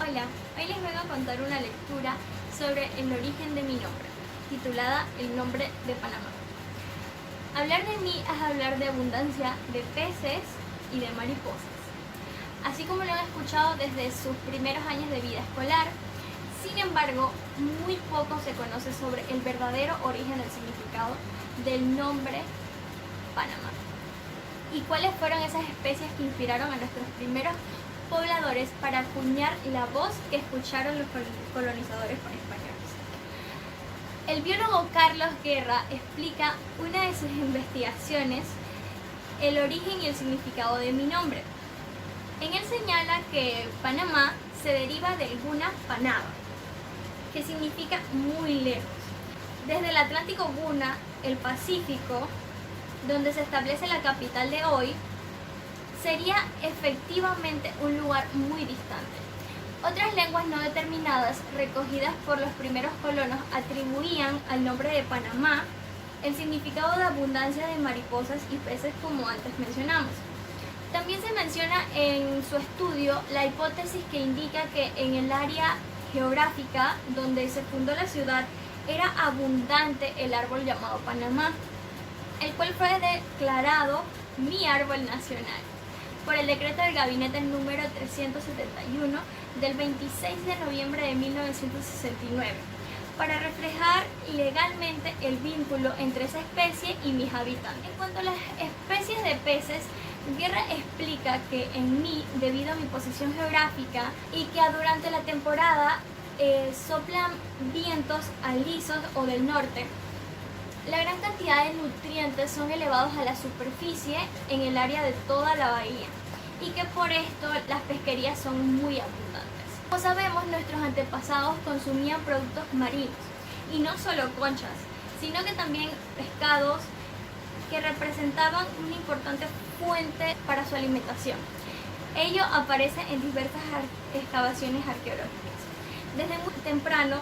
Hola, hoy les vengo a contar una lectura sobre el origen de mi nombre, titulada El nombre de Panamá. Hablar de mí es hablar de abundancia de peces y de mariposas, así como lo han escuchado desde sus primeros años de vida escolar. Sin embargo, muy poco se conoce sobre el verdadero origen del significado del nombre Panamá y cuáles fueron esas especies que inspiraron a nuestros primeros pobladores para acuñar la voz que escucharon los colonizadores con españoles. El biólogo Carlos Guerra explica una de sus investigaciones, el origen y el significado de mi nombre. En él señala que Panamá se deriva del guna panaba, que significa muy lejos. Desde el Atlántico Guna, el Pacífico, donde se establece la capital de hoy, sería efectivamente un lugar muy distante. Otras lenguas no determinadas recogidas por los primeros colonos atribuían al nombre de Panamá el significado de abundancia de mariposas y peces, como antes mencionamos. También se menciona en su estudio la hipótesis que indica que en el área geográfica donde se fundó la ciudad era abundante el árbol llamado Panamá, el cual fue declarado mi árbol nacional por el decreto del gabinete número 371 del 26 de noviembre de 1969, para reflejar legalmente el vínculo entre esa especie y mis habitantes. En cuanto a las especies de peces, Guerra explica que en mí, debido a mi posición geográfica y que durante la temporada soplan vientos alisos o del norte, la gran cantidad de nutrientes son elevados a la superficie en el área de toda la bahía y que por esto las pesquerías son muy abundantes. Como sabemos, nuestros antepasados consumían productos marinos y no solo conchas, sino que también pescados que representaban una importante fuente para su alimentación. Ello aparece en diversas excavaciones arqueológicas. Desde muy temprano,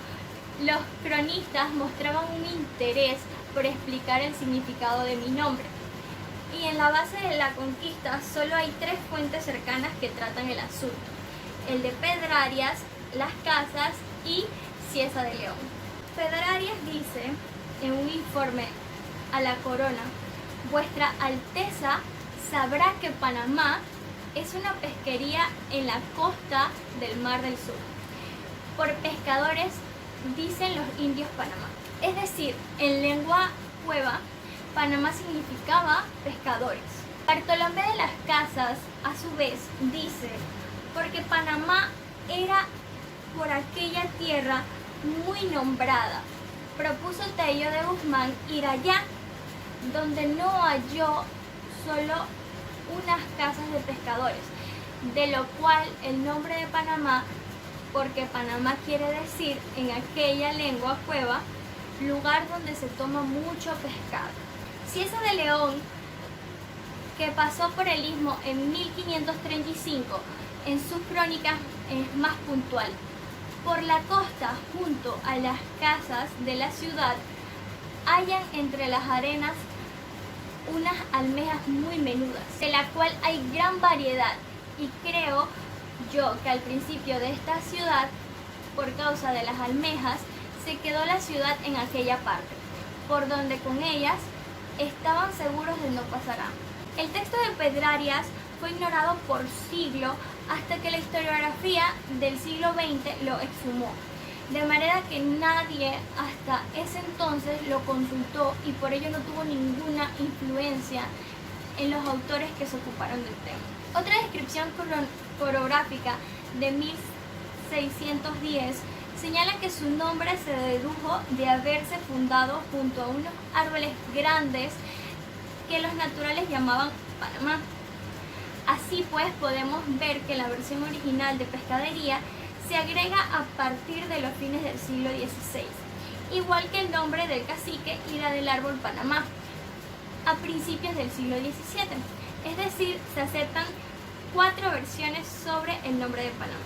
los cronistas mostraban un interés por explicar el significado de mi nombre. Y en la base de la conquista solo hay 3 fuentes cercanas que tratan el asunto: el de Pedrarias, Las Casas y Cieza de León. Pedrarias dice en un informe a la corona: Vuestra Alteza sabrá que Panamá es una pesquería en la costa del Mar del Sur, por pescadores, dicen los indios Panamá. Es decir, en lengua cueva, Panamá significaba pescadores. Bartolomé de las Casas, a su vez, dice: porque Panamá era por aquella tierra muy nombrada, propuso Tello de Guzmán ir allá, donde no halló solo unas casas de pescadores, de lo cual el nombre de Panamá, porque Panamá quiere decir en aquella lengua cueva, lugar donde se toma mucho pescado. Cieza de León, que pasó por el istmo en 1535, en sus crónicas es más puntual: por la costa, junto a las casas de la ciudad, hallan entre las arenas unas almejas muy menudas, de la cual hay gran variedad, y creo yo que al principio de esta ciudad, por causa de las almejas, se quedó la ciudad en aquella parte, por donde con ellas estaban seguros de no pasar hambre. El texto de Pedrarias fue ignorado por siglos hasta que la historiografía del siglo XX lo exhumó, de manera que nadie hasta ese entonces lo consultó y por ello no tuvo ninguna influencia en los autores que se ocuparon del tema. Otra descripción coreográfica de 1610 señala que su nombre se dedujo de haberse fundado junto a unos árboles grandes que los naturales llamaban Panamá. Así pues, podemos ver que la versión original de pescadería se agrega a partir de los fines del siglo XVI, igual que el nombre del cacique y la del árbol Panamá, a principios del siglo XVII. Es decir, se aceptan 4 versiones sobre el nombre de Panamá.